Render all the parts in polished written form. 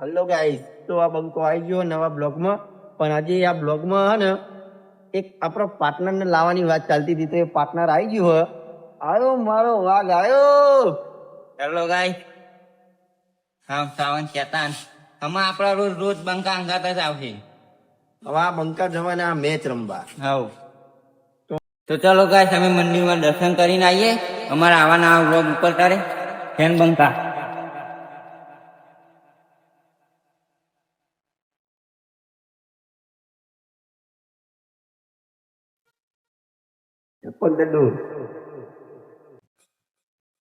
Hello guys, તો આ બંકો આવી ગયો નવા બ્લોગમાં. પણ આજે આ બ્લોગમાં હે ને એક આપણો પાર્ટનરને લાવવાની વાત ચાલતી હતી, તો એ પાર્ટનર આવી ગયો હે. આવ્યો મારો વાઘ આવ્યો. હેલો ગાઈસ, હા સાવન ચેતન આમાં આપણા રોજ રોજ બંકા અંગાત જ આવશે. હવે આ બંકા જવાને આ મેચ રમવા. હવ તો ચલો ગાઈસ, અમે મંદિરમાં દર્શન કરીને આવીએ. અમારા આવા નવા વ્લોગ ઉપર કરે ફેન બંકા.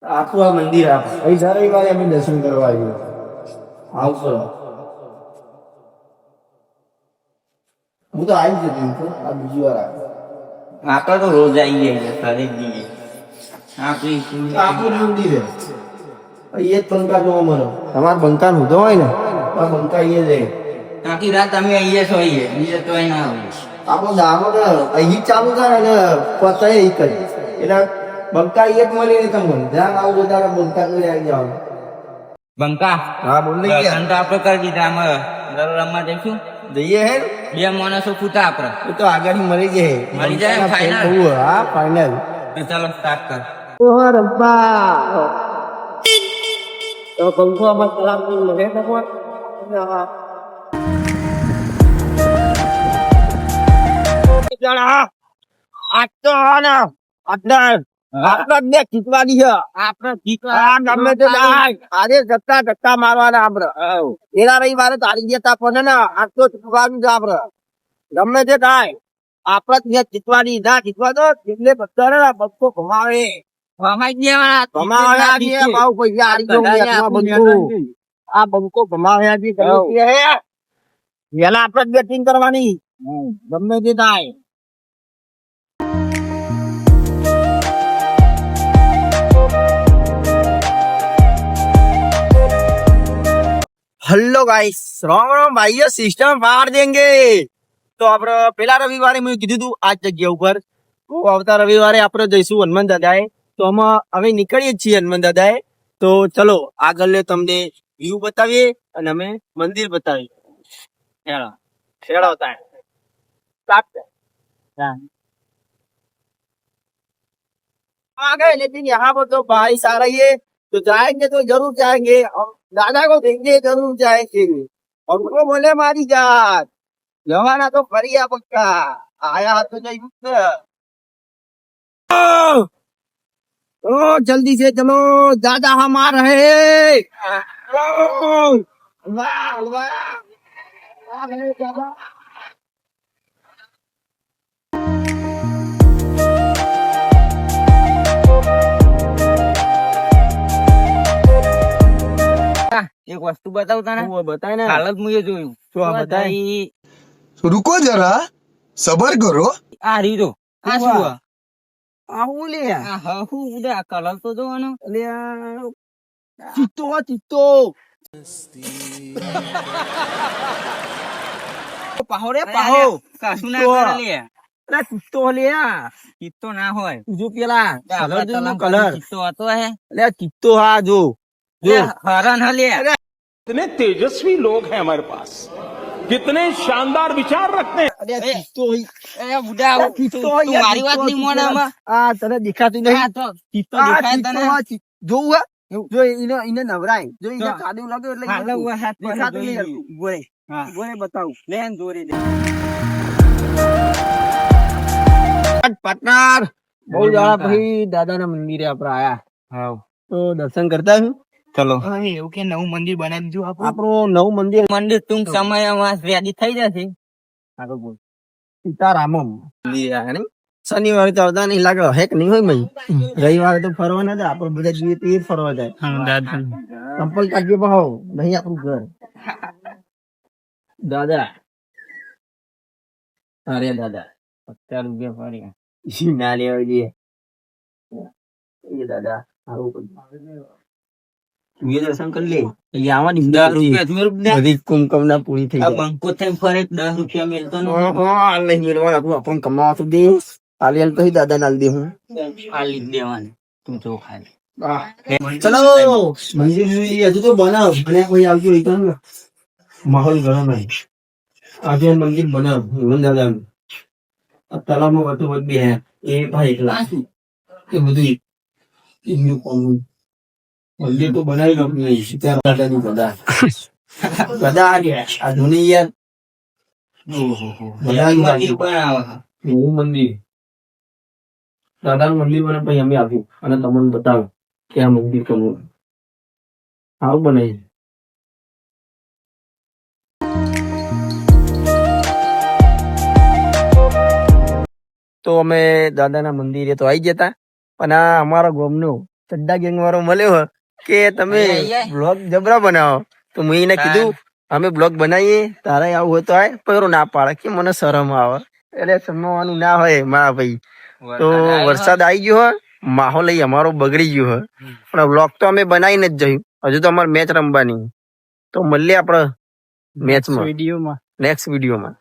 આખું આ મંદિર અહીં દર રવિવારે અમે દર્શન કરવા આવ્યું. આવશો? હું તો આવી જતી છું, આ બીજી વાર આવ્યો. આપણે તો રોજ આવીએ ઘરે જઈએ. આખું મંદિર હે. અહીં જ બંકા જોવા મળે. તમારે બંકા ઊંધો હોય ને તો આ બંકા અહીંયા જાય. આખી રાત અમે અહીંયા સોઈએ, બીજે તો અહીં ના આવીએ. આપણો દામો ને અહીં ચાલુ થાય ને પતાય અહીં કરી એટલે બંકા એક મળી ને તમને ધ્યાન આવું તારે બંકા કરી આવી જવાનું. બંકા હા બોલ ને દર્શન તો આપણે કરી દીધા. અમે દર રમવા જઈશું. જઈએ હે બે માણસો ફૂટા આપણે. એ તો આગળ મળી જાય. મળી જાય final? હા ફાઈનલ. તો ચાલો સ્ટાર્ટ કર. ઓહો રબ્બા તો બંકો આમાં સલામ મળે ને કોઈ જણા આ તો ને આપણે બે જીતવાની છે. આપણે આ ગમે તે થાય આજે જતા મારવાના આપડે. એના રવિવારે તારી જતા પણ ને આ તો જીતવાનું છે આપડે. ગમે તે થાય આપડે ત્યાં જીતવાની. ના જીતવા દો એટલે બધા બંકો ભમાવે ભાવ પૈસા હારી ગયો આ બંકો ભમાવ્યા છે. પેલા આપડે બેટિંગ કરવાની ગમે તે થાય. हेलो गाइस, राम राम भाइयों, सिस्टम फाड़ देंगे. तो આપણે પેલા રવિવારે મેં કીધું તું આ જગ્યા ઉપર તો આવતા રવિવારે આપણે જઈશું હનુમાન દાદાએ. તો આમાં હવે નીકળીએ છીએ હનુમાન દાદાએ. તો ચલો આગળ તમને વ્યૂ બતાવીએ અને અમે મંદિર બતાવીએ. खेड़ा होता है आ गए, लेकिन यहाँ पर तो बारिश आ रही है. तो जाएंगे तो जरूर जाएंगे और दादा को देंगे जरूर जाएंगे. और उनको बोले मारी जात जवाना तो फरिया पक्का आया तो नहीं. ओ जल्दी से चलो, दादा हम आ रहे हैं. वाह वाह आ गए दादा. એક વસ્તુ બતાવું તને. बताए ना હાલત મુએ જોયું. શું આ બતાય? रुको जरा सबर करो. આ રીતો આ શું આ? આવું લે આ હહુ ઉડે. આ કલર તો જોવાનો. લે ચિત્તો ચિત્તો પાહો રે પાહો કશું ના ચિત્તો. કરે લે. અરે ચિત્તો લે ચિત્તો ના હોય. જો પેલા કલર જો કલર ચિત્તો હતો હે. લે ચિત્તો હા જો જો હરણ હલે. कितने तेजस्वी लोग हैं हमारे पास, कितने शानदार विचार रखते हैं. અરે ચિત્તો એ બુડા તું મારી વાત નહીં મોને આમાં. આ તને દેખાતું આ નહીં. તો ચિત્તો આ દેખાય ચિત્તો, તને. આ ચિત્તો. જોવું હે? જો એને નવરાય જો એને જો. કાદવ લાગ્યો એટલે હાલો ઉભા હાથ પર દેખાતું જોઈ નહીં. લીધું. ગોરે હા ગોરે બતાવું લેન દોરી દે. પાર્ટનર બહુ દાડા પછી દાદાના મંદિરે આપણે આયા. હાવ તો દર્શન કરતા હું. ચલો. એવું કે નવું મંદિર બનાવી દીધું આપણું નવું મંદિર. મંદિર ટૂંક સમયમાં રેડી થઈ જશે. આગળ બોલ. સીતારામમ મંદિર આ નહીં. શનિવારે તો આવતા નહીં લાગે હેક નહીં હોય ભાઈ. રવિવારે તો ફરવા ના જાય આપણે બધા જોઈએ તો એ જ ફરવા જાય. ચંપલ કાઢીએ ભાવ નહીં આપણું ઘર. દાદા અરે દાદા 50 રૂપિયા ફરી ના લેવા જઈએ. એ દાદા સારું તું દર્શન કરી લે. અહીંયા આવવાની 10 રૂપિયા બધી કુમકમના પૂરી થઈ આ જાય. બંકો થઈને ફરે 10 રૂપિયા મેલતો ને. નહીં મેળવા આપણને કમાવા તો દે. આલિયલ તો દાદા નાલ દે હું આ લીધ દેવાની. તું જો ખાલી. ચલો મંદિર હજુ તો બનાવ અને કોઈ આવજો માહોલ ગરમ નહીં. આજે મંદિર બનાવ હનુમાન દાદાનું. આ તળાવમાં વધુ વધુ બે એ ભાઈ એકલા એ બધું એમનું કોમનું મંદિર તો બનાવી નાખ્યું નહીં. સીતારામ દાદાની ગદા ગદા આ જૂની યાર મંદિર પણ આવે. એવું મંદિર દાદાનું મંદિર બને પછી અમે આવ્યું અને તમને બતાવ્યું કે આ મંદિર કેવું આવું બનાવી. તો અમે દાદાના મંદિરે તો આવી જતા પણ આ અમારા ગામનો ચડ્ડા ગેંગ વાળો મળ્યો કે તમે બ્લોગ જબરા બનાવો. તો મેં એને કીધું અમે બ્લોગ બનાવીએ તારે આવું હોય તો આય pero ના પાડે કે મને શરમ આવે. એટલે શરમવાનું ના હોય મારા ભાઈ. તો વરસાદ આવી ગયો હોય માહોલ અહીં અમારો બગડી ગયો હોય પણ બ્લોગ તો અમે બનાવીને જ જયું. હજુ તો અમારે મેચ રમવાની. તો મળીએ આપણે મેચમાં નેક્સ્ટ વિડીયોમાં.